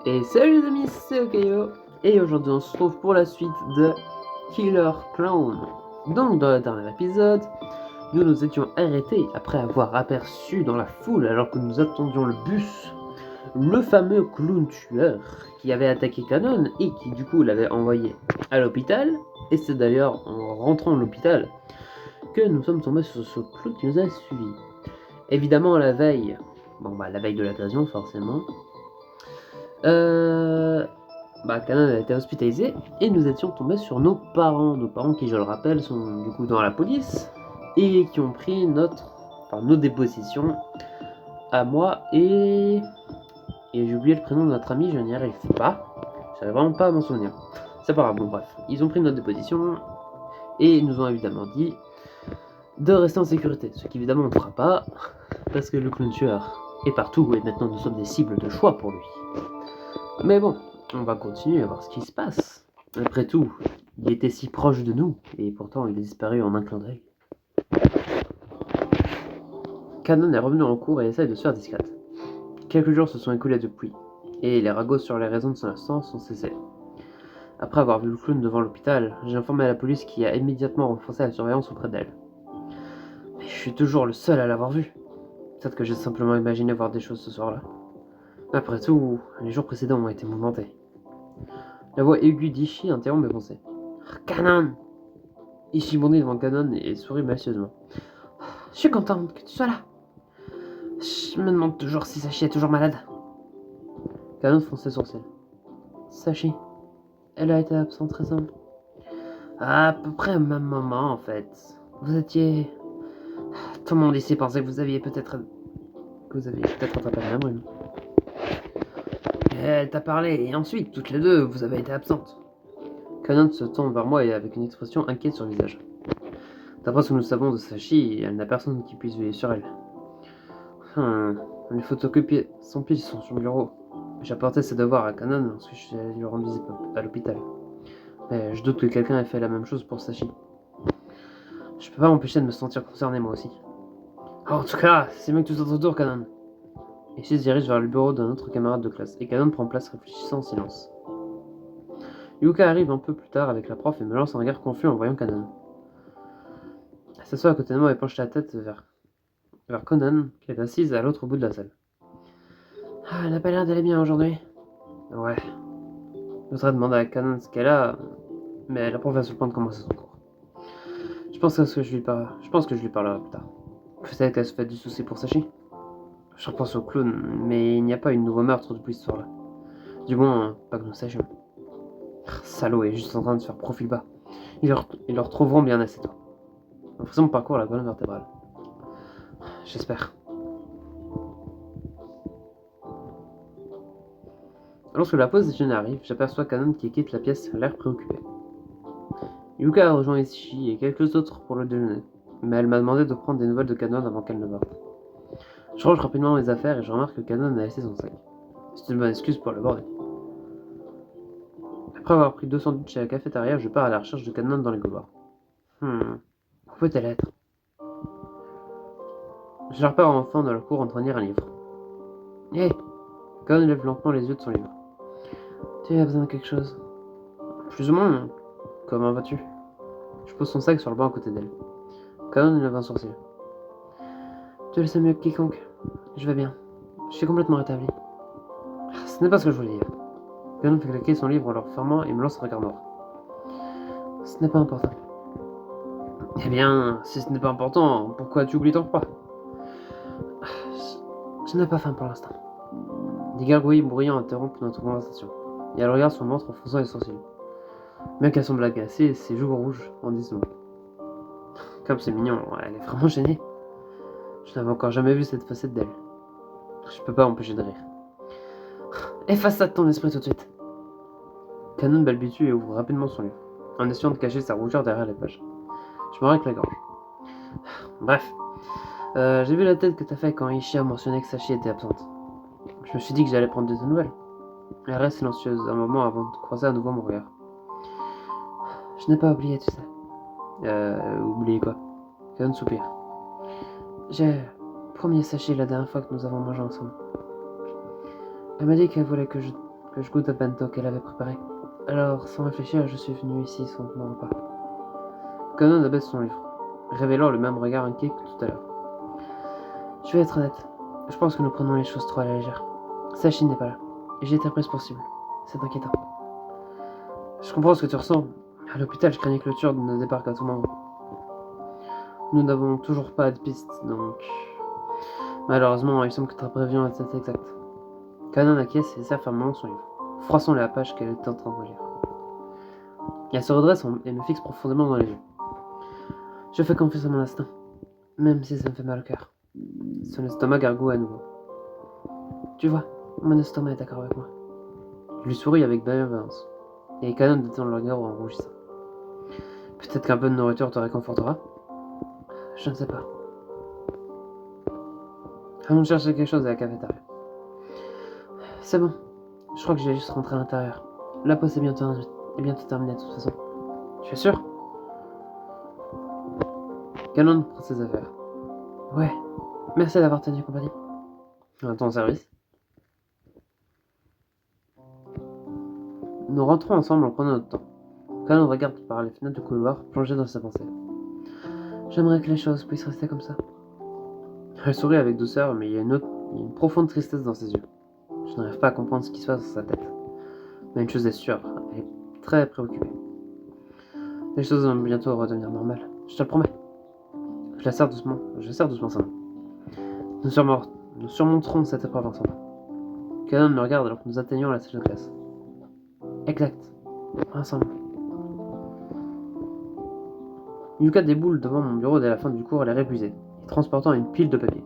Et salut les amis, c'est Okayo. Et aujourd'hui on se retrouve pour la suite de Killer Clown. Donc dans le dernier épisode, nous nous étions arrêtés après avoir aperçu dans la foule, alors que nous attendions le bus, le fameux clown tueur qui avait attaqué Canon et qui du coup l'avait envoyé à l'hôpital. Et c'est d'ailleurs en rentrant à l'hôpital que nous sommes tombés sur ce clown qui nous a suivis. Évidemment la veille de l'agression forcément, Canon a été hospitalisé et nous étions tombés sur nos parents qui, je le rappelle, sont du coup dans la police et qui ont pris nos dépositions à moi et j'ai oublié le prénom de notre ami, je n'y arrive pas, j'arrive vraiment pas à m'en souvenir. C'est pas grave, bon bref, ils ont pris notre déposition et ils nous ont évidemment dit de rester en sécurité, ce qu'évidemment on ne fera pas parce que le clown tueur est partout et maintenant nous sommes des cibles de choix pour lui. Mais bon, on va continuer à voir ce qui se passe. Après tout, il était si proche de nous, et pourtant il a disparu en un clin d'œil. Canon est revenu en cours et essaye de se faire discrète. Quelques jours se sont écoulés depuis, et les ragots sur les raisons de son absence ont cessé. Après avoir vu le clown devant l'hôpital, j'ai informé la police qui a immédiatement renforcé la surveillance auprès d'elle. Mais je suis toujours le seul à l'avoir vu. Peut-être que j'ai simplement imaginé voir des choses ce soir-là. Après tout, les jours précédents ont été mouvementés. La voix aiguë d'Ishi interrompt mes pensées. Canon! Ishi bondit devant Canon et sourit malicieusement. Je suis contente que tu sois là. Je me demande toujours si Sachi est toujours malade. Canon fronce ses sourcils. Sachi, elle a été absente récemment. À peu près au même moment en fait. Vous étiez... Tout le monde ici pensait que vous aviez peut-être attrapé la brume. Elle t'a parlé et ensuite, toutes les deux, vous avez été absentes. Canon se tourne vers moi et avec une expression inquiète sur le visage. D'après ce que nous savons de Sachi, elle n'a personne qui puisse veiller sur elle. Les photocopies sont piles sur son bureau. J'ai apporté ses devoirs à Canon lorsque je suis allé lui rendre visite à l'hôpital. Mais je doute que quelqu'un ait fait la même chose pour Sachi. Je peux pas m'empêcher de me sentir concerné moi aussi. En tout cas, c'est mieux que tout autre tour, Canon. Et je se dirige vers le bureau d'un autre camarade de classe, et Canon prend place réfléchissant en silence. Yuka arrive un peu plus tard avec la prof et me lance un regard confus en voyant Canon. Elle s'assoit à côté de moi et penche la tête vers Conan, qui est assise à l'autre bout de la salle. Ah, elle n'a pas l'air d'aller bien aujourd'hui. Ouais. Je voudrais demander à Canon ce qu'elle a, mais la prof est sur le point de commencer son cours. Je pense que je lui parlerai plus tard. Peut-être qu'elle se fait du souci pour Sachi. Je repense au clown, mais il n'y a pas eu de nouveau meurtre depuis ce soir-là. Du moins, pas que nous sachions. Salaud est juste en train de se faire profil bas. Ils le retrouveront bien assez tôt. En faisant mon parcours à la colonne vertébrale. J'espère. Lorsque la pause déjeuner arrive, j'aperçois Canon qui quitte la pièce, l'air préoccupé. Yuka a rejoint Ishi et quelques autres pour le déjeuner, mais elle m'a demandé de prendre des nouvelles de Canon avant qu'elle ne parte. Je range rapidement mes affaires et je remarque que Canon a laissé son sac. C'est une bonne excuse pour l'aborder. Après avoir pris 2 sandwichs chez la cafétéria, je pars à la recherche de Canon dans les couloirs. Où peut-elle être? Je la repère enfin dans le cours en train de lire un livre. Hé! Canon lève lentement les yeux de son livre. Tu as besoin de quelque chose? Plus ou moins. Comment vas-tu? Je pose son sac sur le banc à côté d'elle. Canon lève un sourcil. Tu le sais mieux que quiconque. Je vais bien. Je suis complètement rétabli. Ce n'est pas ce que je voulais dire. Canon fait claquer son livre en le refermant et me lance un regard noir. Ce n'est pas important. Eh bien, si ce n'est pas important, pourquoi tu oublies ton repas? Je n'ai pas faim pour l'instant. Des gargouilles bruyants interrompent notre conversation, et elle regarde son ventre en fronçant les sourcils. Bien qu'elle semble agacée, ses joues rouges en disent long. Comme c'est mignon, elle est vraiment gênée. Je n'avais encore jamais vu cette facette d'elle. Je peux pas m'empêcher de rire. Efface ça de ton esprit tout de suite. Canon balbutie et ouvre rapidement son livre, en essayant de cacher sa rougeur derrière les pages. Je me règle la gorge. Bref, j'ai vu la tête que t'as fait quand Ishii a mentionné que Sachi était absente. Je me suis dit que j'allais prendre de tes nouvelles. Elle reste silencieuse un moment avant de croiser à nouveau mon regard. Je n'ai pas oublié, tu sais. Oublié quoi? Canon soupire. J'ai promis à Sachi la dernière fois que nous avons mangé ensemble. Elle m'a dit qu'elle voulait que que je goûte au bento qu'elle avait préparé. Alors, sans réfléchir, je suis venu ici sans mon repas. Kanon abaisse son livre, révélant le même regard inquiet que tout à l'heure. Je vais être honnête, je pense que nous prenons les choses trop à la légère. Sachi n'est pas là, et j'ai été prise pour cible. C'est inquiétant. Je comprends ce que tu ressens. À l'hôpital, je craignais que le Turc ne débarque à tout moment. Nous n'avons toujours pas de piste, donc... Malheureusement, il semble que ta prévision est exacte. Kanon acquiesce et serre fermement son livre, froissant la page qu'elle était en train de lire. Elle se redresse et me fixe profondément dans les yeux. Je fais confiance à mon instinct, même si ça me fait mal au cœur. Son estomac gargouille à nouveau. Tu vois, mon estomac est d'accord avec moi. Je lui souris avec bienveillance, et Kanon détend le regard en rougissant. Peut-être qu'un peu de nourriture te réconfortera? Je ne sais pas. Allons chercher quelque chose à la cafétéria. C'est bon. Je crois que je vais juste rentrer à l'intérieur. La pause est bientôt terminée de toute façon. Tu es sûr? Kanon prend ses affaires. Ouais. Merci d'avoir tenu compagnie. À ton service. Nous rentrons ensemble en prenant notre temps. Kanon regarde par les fenêtres du couloir, plongé dans sa pensée. J'aimerais que les choses puissent rester comme ça. Elle sourit avec douceur, mais il y a une profonde tristesse dans ses yeux. Je n'arrive pas à comprendre ce qui se passe dans sa tête. Mais une chose est sûre, elle est très préoccupée. Les choses vont bientôt redevenir normales, je te le promets. Je serre doucement sa main. Nous surmonterons cette épreuve ensemble. Kanon me regarde alors que nous atteignons la salle de classe. Exact. Ensemble. Yuka déboule devant mon bureau dès la fin du cours, elle est épuisée, et transportant une pile de papier.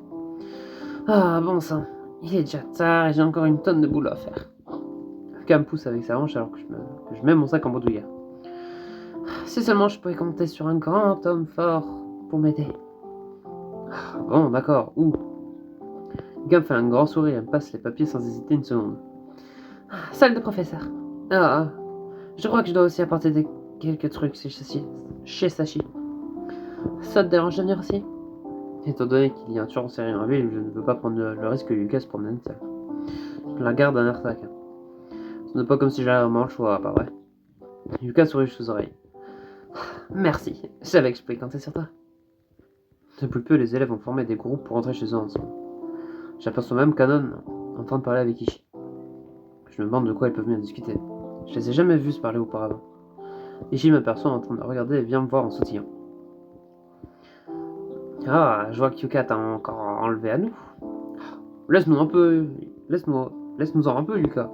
Ah, bon sang, il est déjà tard et j'ai encore une tonne de boulot à faire. Yuka me pousse avec sa hanche alors que je mets mon sac en bandoulière. Si seulement je pouvais compter sur un grand homme fort pour m'aider. Ah, bon, d'accord, où? Yuka me fait un grand sourire et me passe les papiers sans hésiter une seconde. Salle de professeur. Ah, je crois que je dois aussi apporter quelques trucs chez Sachi. Ça te dérange de venir aussi? Étant donné qu'il y a un tueur en série en ville, je ne veux pas prendre le risque que Lucas se promène seul. Je la garde d'un air taquin. Ce n'est pas comme si j'avais vraiment le choix, pas vrai? Lucas sourit sous les oreilles. Merci, je savais que je pouvais compter sur toi. Depuis peu, les élèves ont formé des groupes pour rentrer chez eux ensemble. J'aperçois même Kanon en train de parler avec Ishi. Je me demande de quoi ils peuvent bien discuter. Je les ai jamais vus se parler auparavant. Ishi m'aperçoit en train de me regarder et vient me voir en sautillant. Ah, je vois que Yuka t'a encore enlevé à nous. Laisse-nous en un peu, Yuka.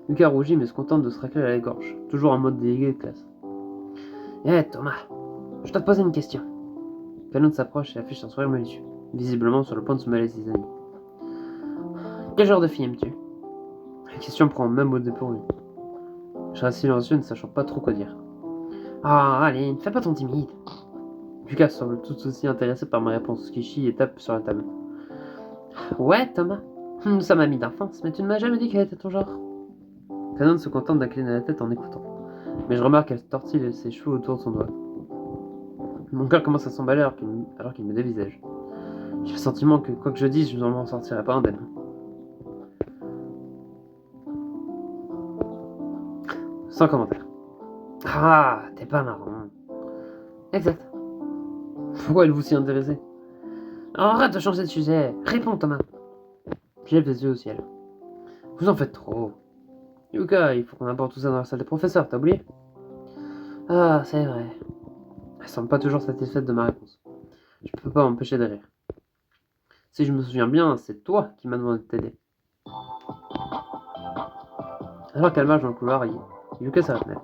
Yuka rougit mais se contente de se racler à la gorge, toujours en mode délégué de classe. Thomas, je dois te poser une question. Kanon s'approche et affiche un sourire malicieux, visiblement sur le point de se mêler ses amis. Quel genre de fille aimes-tu? La question prend même au dépourvu. Je reste silencieux ne sachant pas trop quoi dire. Ah, allez, ne fais pas ton timide. Lucas semble tout aussi intéressé par ma réponse qu'Ishi et tape sur la table. Ouais, Thomas, nous sommes amis d'enfance, mais tu ne m'as jamais dit quel était ton genre. Kanon se contente d'incliner la tête en écoutant, mais je remarque qu'elle tortille ses cheveux autour de son doigt. Mon cœur commence à s'emballer alors qu'il me dévisage. J'ai le sentiment que quoi que je dise, je ne m'en sortirai pas indemne. Sans commentaire. Ah, t'es pas marrant. Exact. Pourquoi êtes-vous si intéressé? Arrête de changer de sujet. Réponds, Thomas. Je lève les yeux au ciel. Vous en faites trop. Yuka, il faut qu'on apporte tout ça dans la salle des professeurs, t'as oublié? Ah, c'est vrai. Elle semble pas toujours satisfaite de ma réponse. Je peux pas m'empêcher de rire. Si je me souviens bien, c'est toi qui m'as demandé de t'aider. Alors qu'elle marche dans le couloir, Yuka s'arrête net.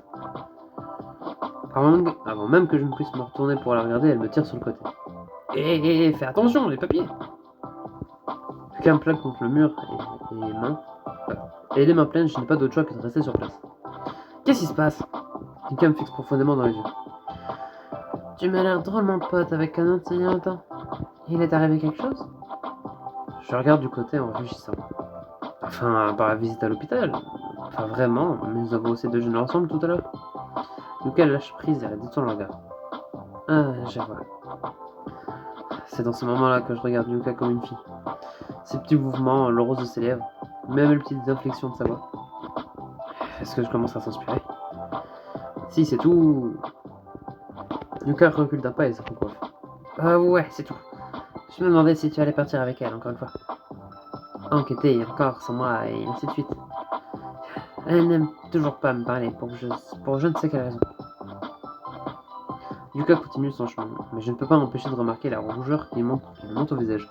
Avant même que je ne puisse me retourner pour la regarder, elle me tire sur le côté. Fais attention, les papiers! Yuka me plaque contre le mur et les mains pleines, je n'ai pas d'autre choix que de rester sur place. Qu'est-ce qui se passe? Yuka me fixe profondément dans les yeux. Tu m'as l'air drôlement pote avec Kanon il y a longtemps. Il est arrivé quelque chose? Je regarde du côté en réfléchissant. Enfin, par la visite à l'hôpital. Enfin, vraiment, mais nous avons aussi déjeuné ensemble tout à l'heure. Yuka lâche prise et elle détend le regard. Ah, je vois. C'est dans ce moment-là que je regarde Yuka comme une fille. Ses petits mouvements, le rose de ses lèvres, même les petites inflexions de sa voix. Est-ce que je commence à s'inspirer? Si, c'est tout. Yuka recule d'un pas et se recoiffe. Ouais, c'est tout. Je me demandais si tu allais partir avec elle, encore une fois. Enquêter encore sans moi, et ainsi de suite. Elle n'aime toujours pas me parler, pour je ne sais quelle raison. Yuka continue son chemin, mais je ne peux pas m'empêcher de remarquer la rougeur qui lui monte au visage.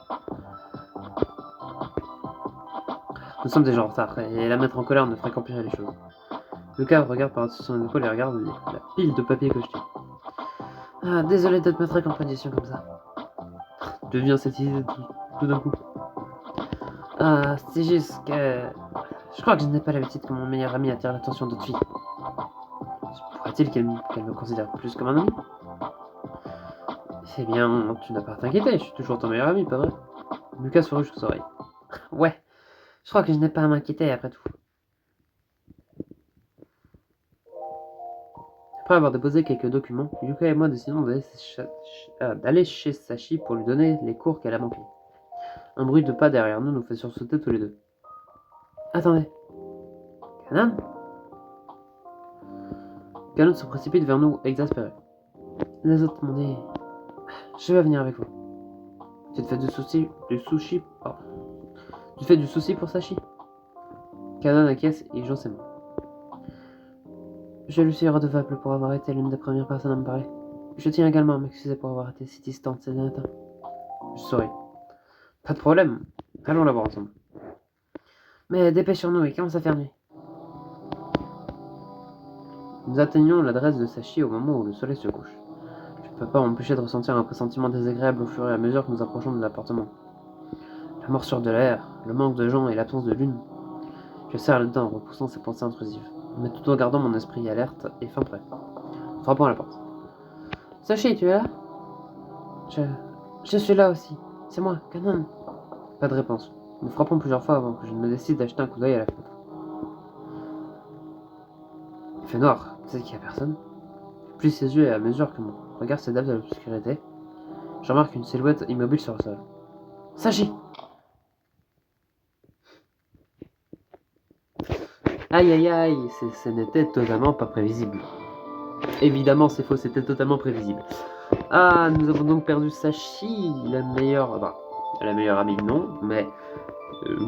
Nous sommes déjà en retard, et la mettre en colère ne ferait qu'empirer les choses. Yuka regarde par-dessus son épaule et regarde la pile de papier que je tiens. Ah, désolé de te mettre en condition comme ça. Deviens cette idée tout d'un coup. Ah, c'est juste que... Je crois que je n'ai pas l'habitude que mon meilleur ami attire l'attention d'autres filles. Pourrait-il qu'elle me considère plus comme un ami? Eh bien, tu n'as pas à t'inquiéter, je suis toujours ton meilleur ami, pas vrai? Lucas sourit jusqu'aux oreilles. Ouais, je crois que je n'ai pas à m'inquiéter après tout. Après avoir déposé quelques documents, Yuka et moi décidons d'aller chez Sachi pour lui donner les cours qu'elle a manqués. Un bruit de pas derrière nous fait sursauter tous les deux. Attendez. Kanan? Kanan se précipite vers nous, exaspéré. Les autres m'ont dit... Je vais venir avec vous. Tu te fais du souci pour Sachi? Kanan acquiesce et joue ses mains. Je lui suis redevable pour avoir été l'une des premières personnes à me parler. Je tiens également à m'excuser pour avoir été si distante ces derniers temps. Je souris. Pas de problème. Allons la voir ensemble. Mais dépêchons-nous, il commence à faire nuit. Nous atteignons l'adresse de Sachi au moment où le soleil se couche. Je ne peux pas m'empêcher de ressentir un pressentiment désagréable au fur et à mesure que nous approchons de l'appartement. La morsure de l'air, le manque de gens et l'absence de lune. Je serre les dents en repoussant ces pensées intrusives, mais tout en gardant mon esprit alerte et fin prêt. Frappant à la porte. Sachi, tu es là? Je suis là aussi. C'est moi, Kanan. Pas de réponse. Nous frappons plusieurs fois avant que je ne me décide d'acheter un coup d'œil à la fenêtre. Il fait noir, tu sais qu'il n'y a personne. Je plie ses yeux et à mesure que mon regard s'adapte à l'obscurité, je remarque une silhouette immobile sur le sol. Sachi! Aïe aïe aïe, ce n'était totalement pas prévisible. Évidemment, c'est faux, c'était totalement prévisible. Ah, nous avons donc perdu Sachi, la meilleure amie non, mais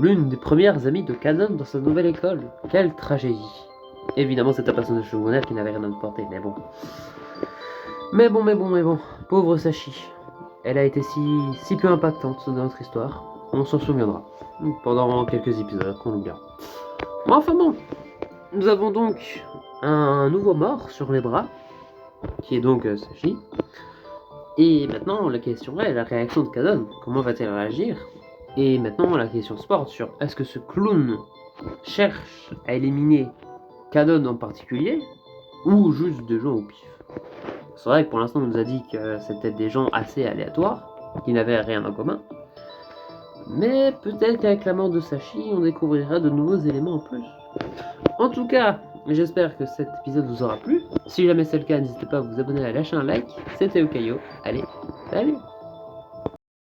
l'une des premières amies de Kanan dans sa nouvelle école. Quelle tragédie. Évidemment, c'est un personnage secondaire qui n'avait rien à nous porter, mais bon. Mais bon. Pauvre Sachi. Elle a été si peu impactante dans notre histoire. On s'en souviendra. Pendant quelques épisodes qu'on l'oubliera. Enfin bon. Nous avons donc un nouveau mort sur les bras. Qui est donc Sachi. Et maintenant, la question est la réaction de Kanan. Comment va-t-elle réagir? Et maintenant, la question se porte sur est-ce que ce clown cherche à éliminer Kanan en particulier ou juste des gens au pif? C'est vrai que pour l'instant, on nous a dit que c'était des gens assez aléatoires qui n'avaient rien en commun. Mais peut-être qu'avec la mort de Sachi, on découvrira de nouveaux éléments en plus. En tout cas, j'espère que cet épisode vous aura plu. Si jamais c'est le cas, n'hésitez pas à vous abonner, à lâcher un like. C'était Okayo. Allez, salut!